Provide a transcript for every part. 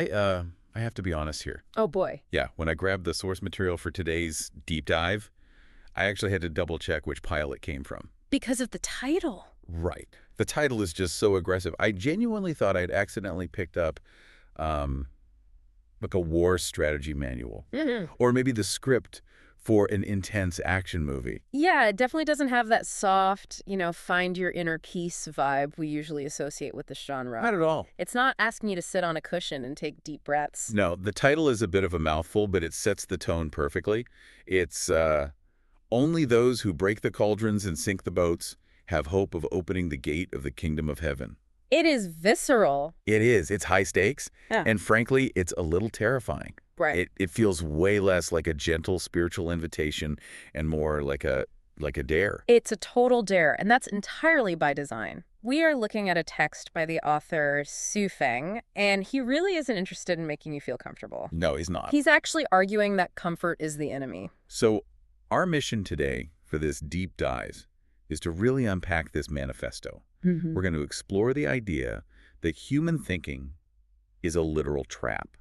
I have to be honest here. Oh boy. Yeah, when I grabbed the source material for today's deep dive, I actually had to double check which pile it came from. Because of the title. Right. The title is just so aggressive. I genuinely thought I'd accidentally picked up like a war strategy manual. Or maybe the script for an intense action movie. Yeah, it definitely doesn't have that soft, find your inner peace vibe we usually associate with the genre. Not at all. It's not asking you to sit on a cushion and take deep breaths. No, the title is a bit of a mouthful, but it sets the tone perfectly. It's only those who break the cauldrons and sink the boats have hope of opening the gate of the kingdom of heaven. It is visceral. It is. It's high stakes. Yeah. And frankly, it's a little terrifying. Right. It feels way less like a gentle spiritual invitation and more like a dare. It's a total dare, and that's entirely by design. We are looking at a text by the author Su Feng, and he really isn't interested in making you feel comfortable. No, he's not. He's actually arguing that comfort is the enemy. So our mission today for this deep dive is to really unpack this manifesto. We're going to explore the idea that human thinking is a literal trap,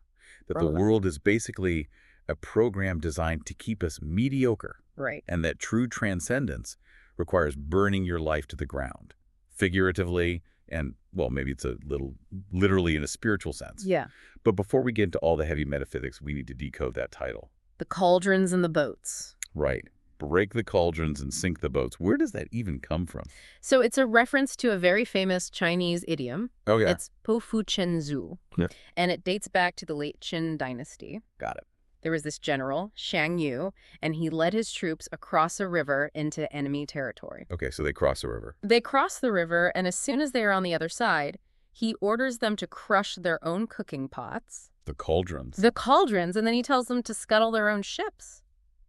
that the world is basically a program designed to keep us mediocre, Right. and that true transcendence requires burning your life to the ground, figuratively and, well, maybe it's a little literally in a spiritual sense. Yeah. But before we get into all the heavy metaphysics, we need to decode that title. The cauldrons and the boats. Right. Break the cauldrons and sink the boats. Where does that even come from? So it's a reference to a very famous Chinese idiom. Oh, yeah. It's Po Fu Chen Zu. Yeah. And it dates back to the late Qin dynasty. Got it. There was this general, Shang Yu, and he led his troops across a river into enemy territory. Okay, so they cross the river. They cross the river, and as soon as they are on the other side, he orders them to crush their own cooking pots, The cauldrons. the cauldrons, and then he tells them to scuttle their own ships,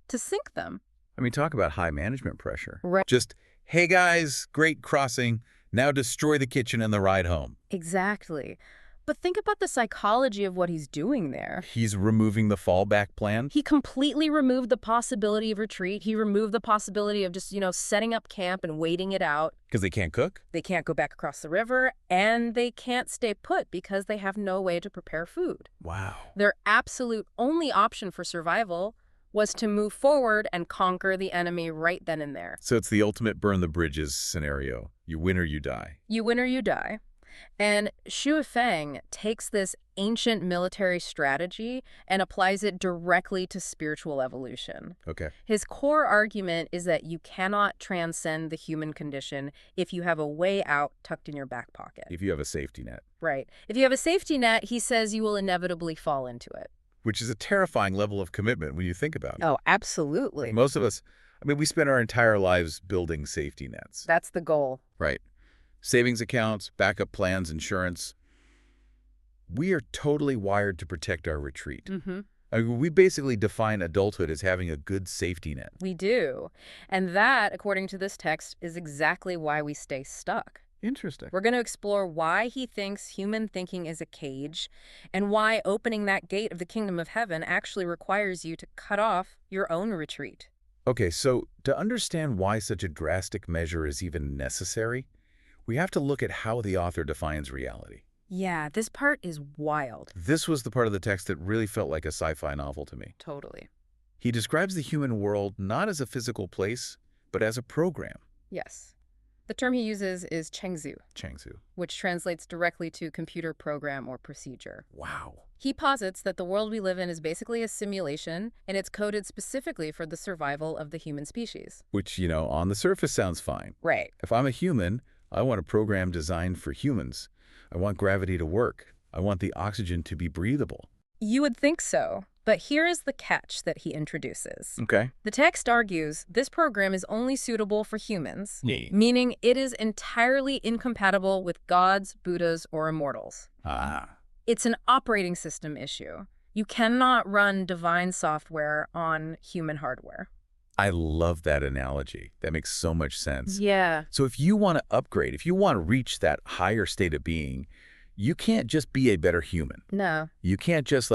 to sink them. I mean, talk about high management pressure. Right. Just, hey guys, great crossing. Now destroy the kitchen and the ride home. Exactly. But think about the psychology of what he's doing there. He's removing the fallback plan. He completely removed the possibility of retreat. He removed the possibility of just, setting up camp and waiting it out. Because they can't cook? They can't go back across the river, and they can't stay put because they have no way to prepare food. Wow. Their absolute only option for survival was to move forward and conquer the enemy right then and there. So it's the ultimate burn the bridges scenario. You win or you die. You win or you die. And Xu Feng takes this ancient military strategy and applies it directly to spiritual evolution. Okay. His core argument is that you cannot transcend the human condition if you have a way out tucked in your back pocket. If you have a safety net. Right. If you have a safety net, he says you will inevitably fall into it. Which is a terrifying level of commitment when you think about it. Oh, absolutely. Most of us, we spend our entire lives building safety nets. That's the goal. Right. Savings accounts, backup plans, insurance. We are totally wired to protect our retreat. We basically define adulthood as having a good safety net. We do. And that, according to this text, is exactly why we stay stuck. Interesting. We're going to explore why he thinks human thinking is a cage and why opening that gate of the kingdom of heaven actually requires you to cut off your own retreat. Okay, so to understand why such a drastic measure is even necessary, we have to look at how the author defines reality. Yeah, this part is wild. This was the part of the text that really felt like a sci-fi novel to me. Totally. He describes the human world not as a physical place, but as a program. Yes. The term he uses is Chengzu, Chengzu. which translates directly to computer program or procedure. Wow. He posits that the world we live in is basically a simulation, and it's coded specifically for the survival of the human species. Which, on the surface sounds fine. Right. If I'm a human, I want a program designed for humans. I want gravity to work. I want the oxygen to be breathable. You would think so, but here is the catch that he introduces. Okay. The text argues this program is only suitable for humans, Yeah. meaning it is entirely incompatible with gods, Buddhas, or immortals. Ah. It's an operating system issue. You cannot run divine software on human hardware. I love that analogy. That makes so much sense. Yeah. So if you want to upgrade, if you want to reach that higher state of being, you can't just be a better human. No. You can't just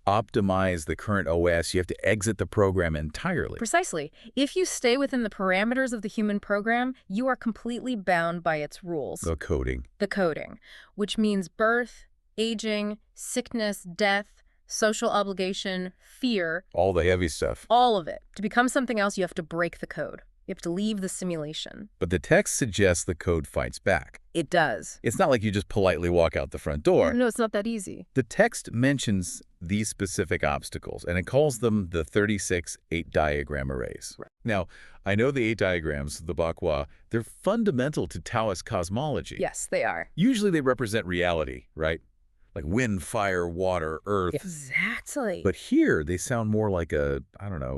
optimize the current OS. You have to exit the program entirely. Precisely. If you stay within the parameters of the human program, you are completely bound by its rules. The coding. The coding, which means birth, aging, sickness, death, social obligation, fear, All the heavy stuff. all of it. To become something else, you have to break the code. You have to leave the simulation. But the text suggests the code fights back. It does. It's not like you just politely walk out the front door. No, it's not that easy. The text mentions these specific obstacles, and it calls them the 36 8-diagram arrays. Right. Now, I know the 8 diagrams, the Bakwa, they're fundamental to Taoist cosmology. Yes, they are. Usually they represent reality, right? Like wind, fire, water, earth. Exactly. But here, they sound more like a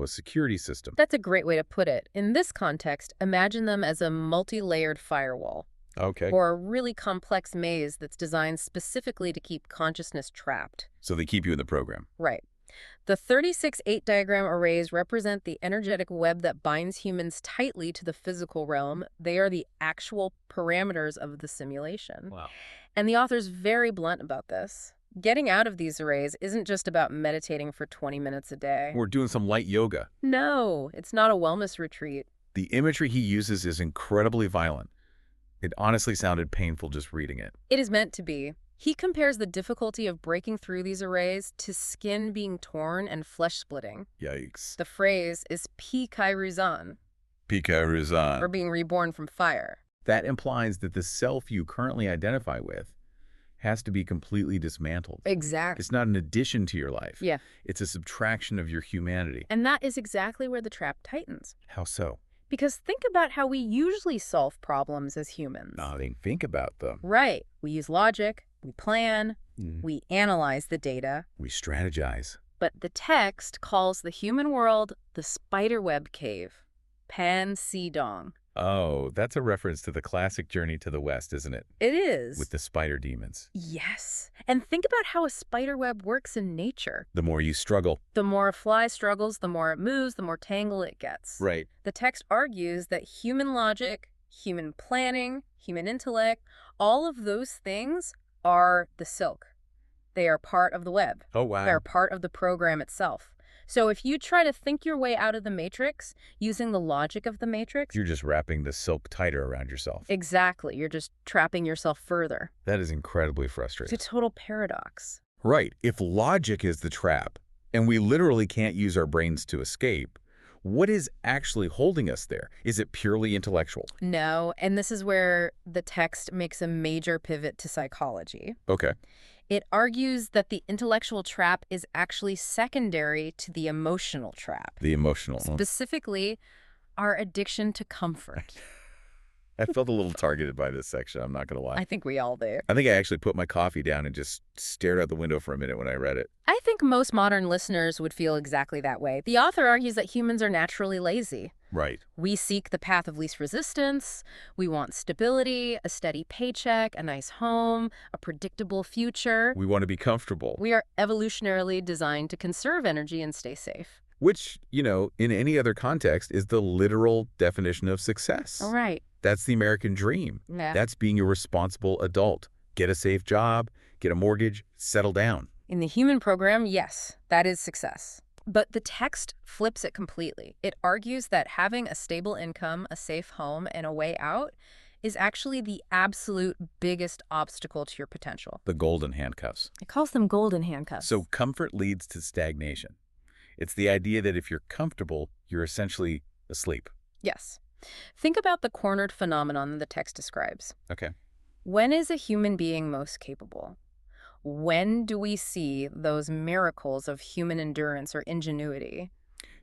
security system. That's a great way to put it. In this context, imagine them as a multi-layered firewall. Okay. Or a really complex maze that's designed specifically to keep consciousness trapped. So they keep you in the program. Right. The 36 8-diagram arrays represent the energetic web that binds humans tightly to the physical realm. They are the actual parameters of the simulation. Wow. And the author's very blunt about this. Getting out of these arrays isn't just about meditating for 20 minutes a day. We're doing some light yoga. No, it's not a wellness retreat. The imagery he uses is incredibly violent. It honestly sounded painful just reading it. It is meant to be. He compares the difficulty of breaking through these arrays to skin being torn and flesh splitting. Yikes. The phrase is pi kai ruzan, Pika or Ruzan. being reborn from fire. That implies that the self you currently identify with has to be completely dismantled. Exactly. It's not an addition to your life. Yeah. It's a subtraction of your humanity. And that is exactly where the trap tightens. How so? Because think about how we usually solve problems as humans. Nothing. Think about them. Right. We use logic, we plan, Mm. we analyze the data. We strategize. But the text calls the human world the spiderweb cave. Pan Si Dong. Oh, that's a reference to the classic Journey to the West, isn't it? It is. With the spider demons. Yes. And think about how a spiderweb works in nature. The more you struggle. The more a fly struggles, the more it moves, the more tangled it gets. Right. The text argues that human logic, human planning, human intellect, all of those things are the silk. They are part of the web. Oh, wow. They are part of the program itself. So if you try to think your way out of the matrix using the logic of the matrix, You're just wrapping the silk tighter around yourself. exactly, you're just trapping yourself further. That is incredibly It's frustrating. a total paradox. Right. If logic is the trap, and we literally can't use our brains to escape, what is actually holding us there? Is it purely intellectual? No, and this is where the text makes a major pivot to psychology. Okay. It argues that the intellectual trap is actually secondary to the emotional trap, The emotional. specifically our addiction to comfort. I felt a little targeted by this section, I'm not going to lie. I think we all do. I think I actually put my coffee down and just stared out the window for a minute when I read it. I think most modern listeners would feel exactly that way. The author argues that humans are naturally lazy. Right. We seek the path of least resistance. We want stability, a steady paycheck, a nice home, a predictable future. We want to be comfortable. We are evolutionarily designed to conserve energy and stay safe. Which, in any other context, is the literal definition of success. All right. That's the American dream. Yeah. That's being a responsible adult. Get a safe job, get a mortgage, settle down. In the human program, yes, that is success. But the text flips it completely. It argues that having a stable income, a safe home, and a way out is actually the absolute biggest obstacle to your potential. The golden handcuffs. It calls them golden handcuffs. So comfort leads to stagnation. It's the idea that if you're comfortable, you're essentially asleep. yes. Think about the cornered phenomenon the text describes. Okay. When is a human being most capable? When do we see those miracles of human endurance or ingenuity?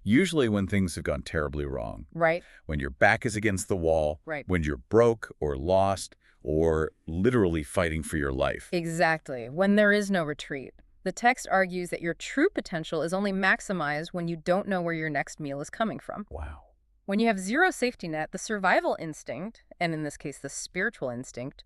Usually when things have gone terribly wrong. Right? When your back is against the wall. Right. When you're broke or lost or literally fighting for your life. Exactly. When there is no retreat. The text argues that your true potential is only maximized when you don't know where your next meal is coming from. Wow. When you have zero safety net, the survival instinct, and in this case the spiritual instinct,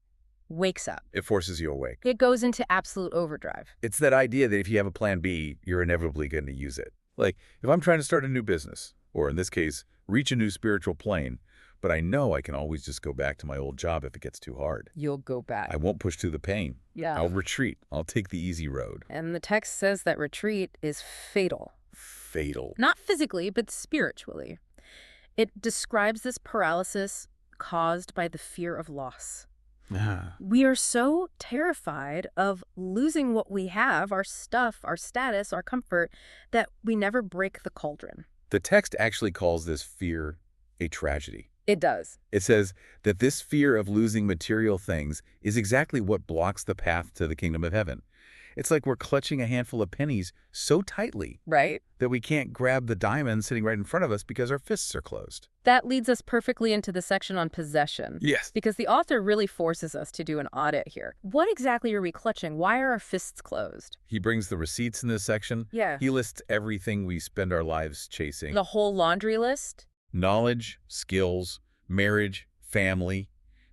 wakes up. It forces you awake. It goes into absolute overdrive. It's that idea that if you have a plan B, you're inevitably going to use it. Like, if I'm trying to start a new business, or in this case, reach a new spiritual plane, but I know I can always just go back to my old job if it gets too hard. You'll go back. I won't push through the pain. Yeah. I'll retreat. I'll take the easy road. And the text says that retreat is fatal. Fatal. Not physically, but spiritually. It describes this paralysis caused by the fear of loss. Ah. We are so terrified of losing what we have, our stuff, our status, our comfort, that we never break the cauldron. The text actually calls this fear a tragedy. It does. It says that this fear of losing material things is exactly what blocks the path to the kingdom of heaven. It's like we're clutching a handful of pennies so tightly Right? that we can't grab the diamond sitting right in front of us because our fists are closed. That leads us perfectly into the section on possession. Yes. Because the author really forces us to do an audit here. What exactly are we clutching? Why are our fists closed? He brings the receipts in this section. Yeah. He lists everything we spend our lives chasing. The whole laundry list? Knowledge, skills, marriage, family,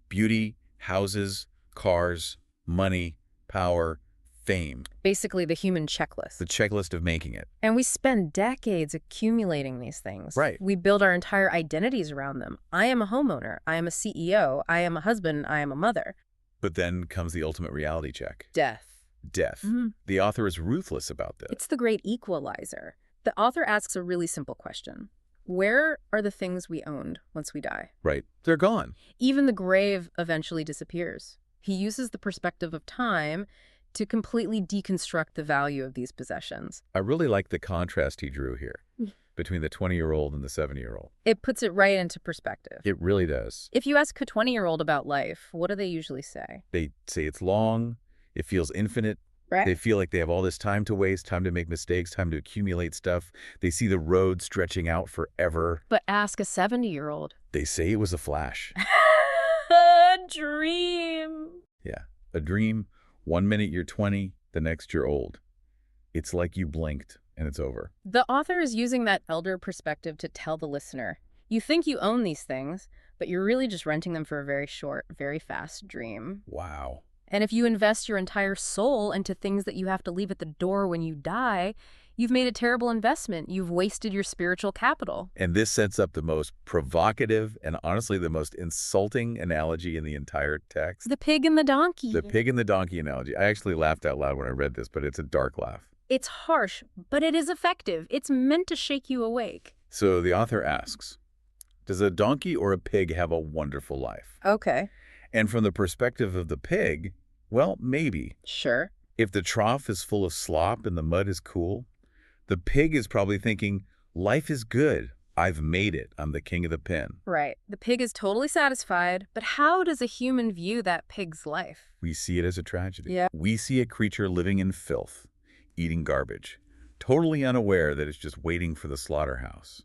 beauty, houses, cars, money, power, fame. Basically the human checklist. The checklist of making it. And we spend decades accumulating these things. Right. We build our entire identities around them. I am a homeowner. I am a CEO. I am a husband. I am a mother. But then comes the ultimate reality check. Death. Death. The author is ruthless about this. It's the great equalizer. The author asks a really simple question. Where are the things we owned once we die? Right. They're gone. Even the grave eventually disappears. He uses the perspective of time to completely deconstruct the value of these possessions. I really like the contrast he drew here between the 20-year-old and the 70-year-old. It puts it right into perspective. It really does. If you ask a 20-year-old about life, what do they usually say? They say it's long, it feels infinite. Right? They feel like they have all this time to waste, time to make mistakes, time to accumulate stuff. They see the road stretching out forever. But ask a 70-year-old. They say it was a flash. A dream. Yeah, a dream. 1 minute you're 20, the next you're old. It's like you blinked and it's over. The author is using that elder perspective to tell the listener, you think you own these things, but you're really just renting them for a very short, very fast dream. Wow. And if you invest your entire soul into things that you have to leave at the door when you die, you've made a terrible investment. You've wasted your spiritual capital. And this sets up the most provocative and honestly the most insulting analogy in the entire text. The pig and the donkey. The pig and the donkey analogy. I actually laughed out loud when I read this, but it's a dark laugh. It's harsh, but it is effective. It's meant to shake you awake. So the author asks, does a donkey or a pig have a wonderful life? Okay. And from the perspective of the pig, well, maybe. Sure. If the trough is full of slop and the mud is cool, the pig is probably thinking, life is good. I've made it. I'm the king of the pen. Right. The pig is totally satisfied, but how does a human view that pig's life? We see it as a tragedy. Yeah. We see a creature living in filth, eating garbage, totally unaware that it's just waiting for the slaughterhouse.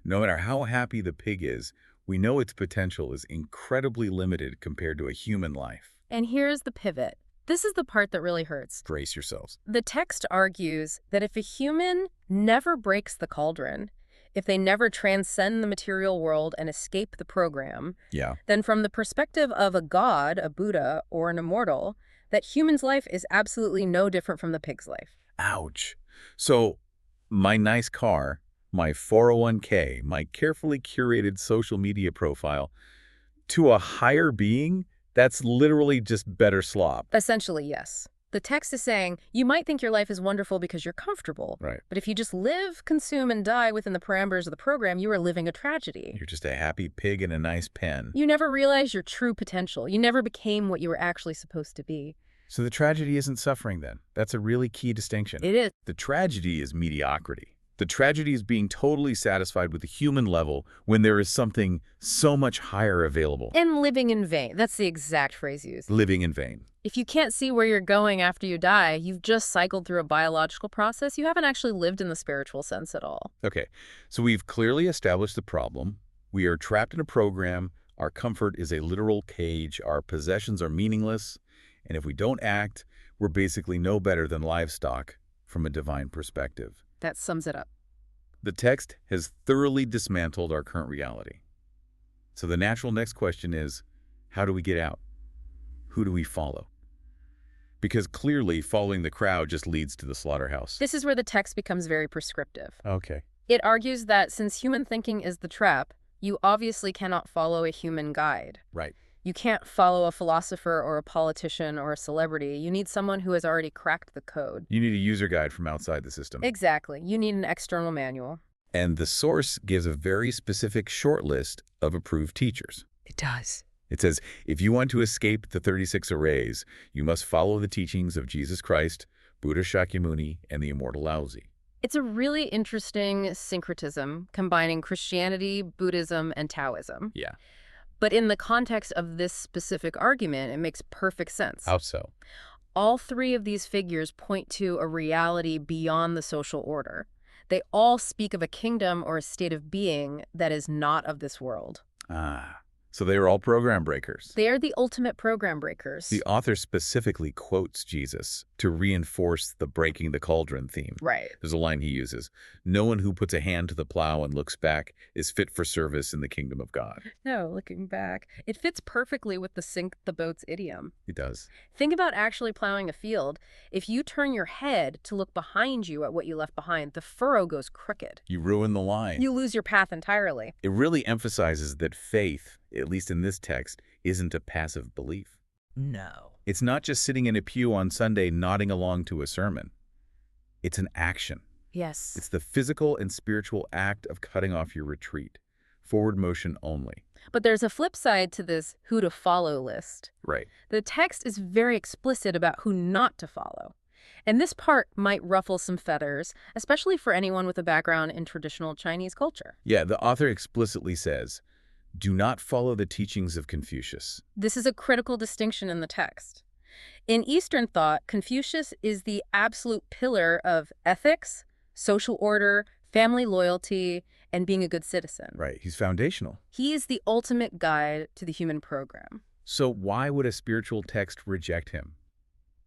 No matter how happy the pig is, we know its potential is incredibly limited compared to a human life. And here's the pivot. This is the part that really hurts. Brace yourselves. The text argues that if a human never breaks the cauldron, if they never transcend the material world and escape the program, Yeah. then from the perspective of a god, a Buddha, or an immortal, that human's life is absolutely no different from the pig's life. Ouch. So my nice car, my 401k, my carefully curated social media profile, to a higher being, that's literally just better slop. Essentially, yes. The text is saying, you might think your life is wonderful because you're comfortable. Right. But if you just live, consume, and die within the parameters of the program, you are living a tragedy. You're just a happy pig in a nice pen. You never realized your true potential. You never became what you were actually supposed to be. So the tragedy isn't suffering then. That's a really key distinction. It is. The tragedy is mediocrity. The tragedy is being totally satisfied with the human level when there is something so much higher available. And living in vain. That's the exact phrase used. Living in vain. If you can't see where you're going after you die, you've just cycled through a biological process. You haven't actually lived in the spiritual sense at all. Okay, so we've clearly established the problem. We are trapped in a program. Our comfort is a literal cage. Our possessions are meaningless. And if we don't act, we're basically no better than livestock from a divine perspective. That sums it up. The text has thoroughly dismantled our current reality. So the natural next question is, how do we get out? Who do we follow? Because clearly following the crowd just leads to the slaughterhouse. This is where the text becomes very prescriptive. Okay. It argues that since human thinking is the trap, you obviously cannot follow a human guide. Right. You can't follow a philosopher or a politician or a celebrity. You need someone who has already cracked the code. You need a user guide from outside the system. Exactly. You need an external manual. And the source gives a very specific short list of approved teachers. It does. It says, if you want to escape the 36 arrays, you must follow the teachings of Jesus Christ, Buddha Shakyamuni, and the immortal Laozi. It's a really interesting syncretism combining Christianity, Buddhism, and Taoism. Yeah. But in the context of this specific argument, it makes perfect sense. How so? All three of these figures point to a reality beyond the social order. They all speak of a kingdom or a state of being that is not of this world. Ah, so they are all program breakers. They are the ultimate program breakers. The author specifically quotes Jesus to reinforce the breaking the cauldron theme. Right. There's a line he uses, no one who puts a hand to the plow and looks back is fit for service in the kingdom of God. No, looking back. It fits perfectly with the sink the boat's idiom. He does. Think about actually plowing a field. If you turn your head to look behind you at what you left behind, the furrow goes crooked. You ruin the line. You lose your path entirely. It really emphasizes that faith, at least in this text, isn't a passive belief. No. It's not just sitting in a pew on Sunday nodding along to a sermon. It's an action. Yes. It's the physical and spiritual act of cutting off your retreat. Forward motion only. But there's a flip side to this who to follow list. Right. The text is very explicit about who not to follow. And this part might ruffle some feathers, especially for anyone with a background in traditional Chinese culture. Yeah, the author explicitly says, do not follow the teachings of Confucius. This is a critical distinction in the text. In Eastern thought, Confucius is the absolute pillar of ethics, social order, family loyalty, and being a good citizen. Right, he's foundational. He is the ultimate guide to the human program. So why would a spiritual text reject him?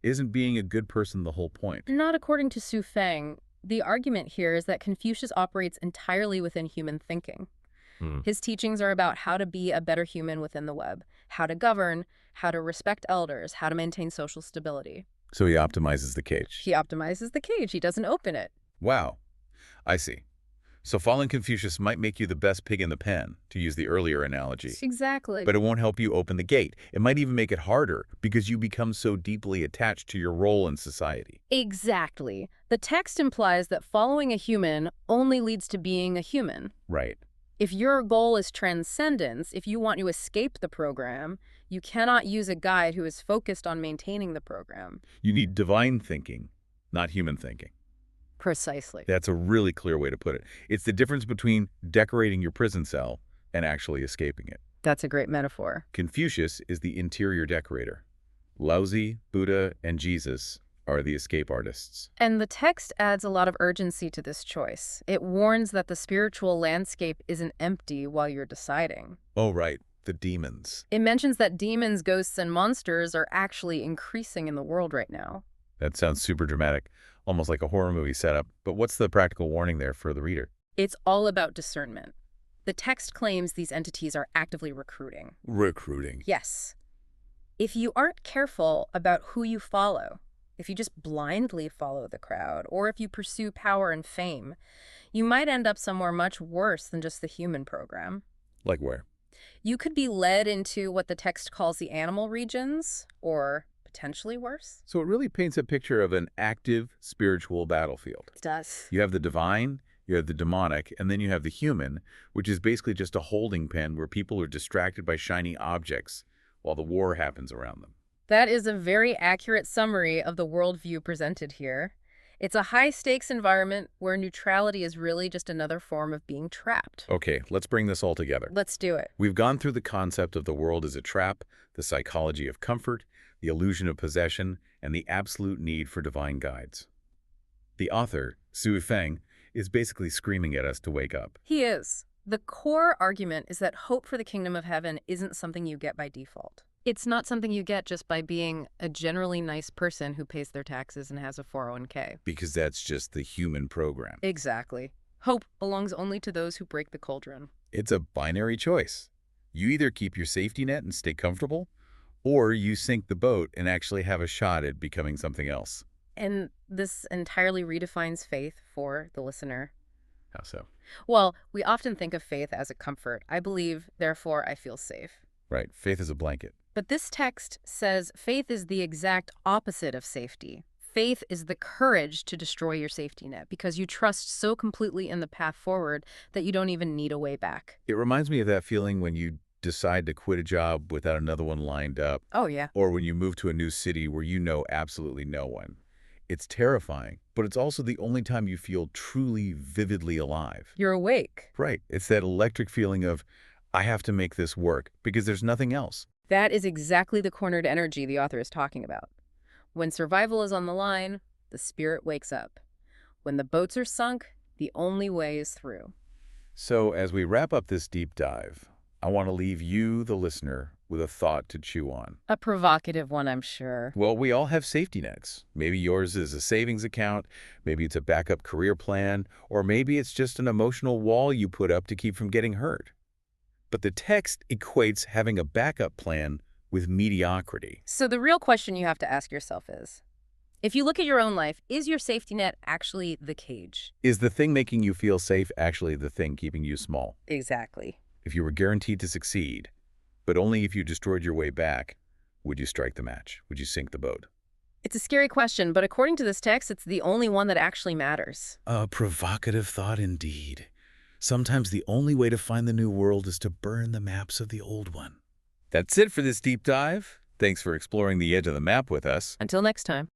Isn't being a good person the whole point? Not according to Su Feng. The argument here is that Confucius operates entirely within human thinking. His teachings are about how to be a better human within the web, how to govern, how to respect elders, how to maintain social stability. So he optimizes the cage. He optimizes the cage. He doesn't open it. Wow, I see. So following Confucius might make you the best pig in the pen, to use the earlier analogy. Exactly. But it won't help you open the gate. It might even make it harder because you become so deeply attached to your role in society. Exactly. The text implies that following a human only leads to being a human. Right. If your goal is transcendence, if you want to escape the program, you cannot use a guide who is focused on maintaining the program. You need divine thinking, not human thinking. Precisely. That's a really clear way to put it. It's the difference between decorating your prison cell and actually escaping it. That's a great metaphor. Confucius is the interior decorator. Laozi, Buddha, and Jesus are the escape artists. And the text adds a lot of urgency to this choice. It warns that the spiritual landscape isn't empty while you're deciding. Oh, right. The demons. It mentions that demons, ghosts, and monsters are actually increasing in the world right now. That sounds super dramatic, almost like a horror movie setup. But what's the practical warning there for the reader? It's all about discernment. The text claims these entities are actively recruiting. Recruiting. Yes. If you aren't careful about who you follow, if you just blindly follow the crowd, or if you pursue power and fame, you might end up somewhere much worse than just the human program. Like where? You could be led into what the text calls the animal regions, or potentially worse. So it really paints a picture of an active spiritual battlefield. It does. You have the divine, you have the demonic, and then you have the human, which is basically just a holding pen where people are distracted by shiny objects while the war happens around them. That is a very accurate summary of the worldview presented here. It's a high-stakes environment where neutrality is really just another form of being trapped. Okay, let's bring this all together. Let's do it. We've gone through the concept of the world as a trap, the psychology of comfort, the illusion of possession, and the absolute need for divine guides. The author, Su Feng, is basically screaming at us to wake up. He is. The core argument is that hope for the kingdom of heaven isn't something you get by default. It's not something you get just by being a generally nice person who pays their taxes and has a 401k. Because that's just the human program. Exactly. Hope belongs only to those who break the cauldron. It's a binary choice. You either keep your safety net and stay comfortable, or you sink the boat and actually have a shot at becoming something else. And this entirely redefines faith for the listener. How so? Well, we often think of faith as a comfort. I believe, therefore I feel safe. Right, faith is a blanket. But this text says faith is the exact opposite of safety. Faith is the courage to destroy your safety net because you trust so completely in the path forward that you don't even need a way back. It reminds me of that feeling when you decide to quit a job without another one lined up, Oh, yeah. or when you move to a new city where you know absolutely no one. It's terrifying, but it's also the only time you feel truly, vividly alive. You're awake. Right. It's that electric feeling of, I have to make this work because there's nothing else. That is exactly the cornered energy the author is talking about. When survival is on the line, the spirit wakes up. When the boats are sunk, the only way is through. So as we wrap up this deep dive, I want to leave you, the listener, with a thought to chew on. A provocative one, I'm sure. Well, we all have safety nets. Maybe yours is a savings account, maybe it's a backup career plan, or maybe it's just an emotional wall you put up to keep from getting hurt. But the text equates having a backup plan with mediocrity. So the real question you have to ask yourself is, if you look at your own life, is your safety net actually the cage? Is the thing making you feel safe actually the thing keeping you small? Exactly. If you were guaranteed to succeed, but only if you destroyed your way back, would you strike the match? Would you sink the boat? It's a scary question, but according to this text, it's the only one that actually matters. A provocative thought indeed. Sometimes the only way to find the new world is to burn the maps of the old one. That's it for this deep dive. Thanks for exploring the edge of the map with us. Until next time.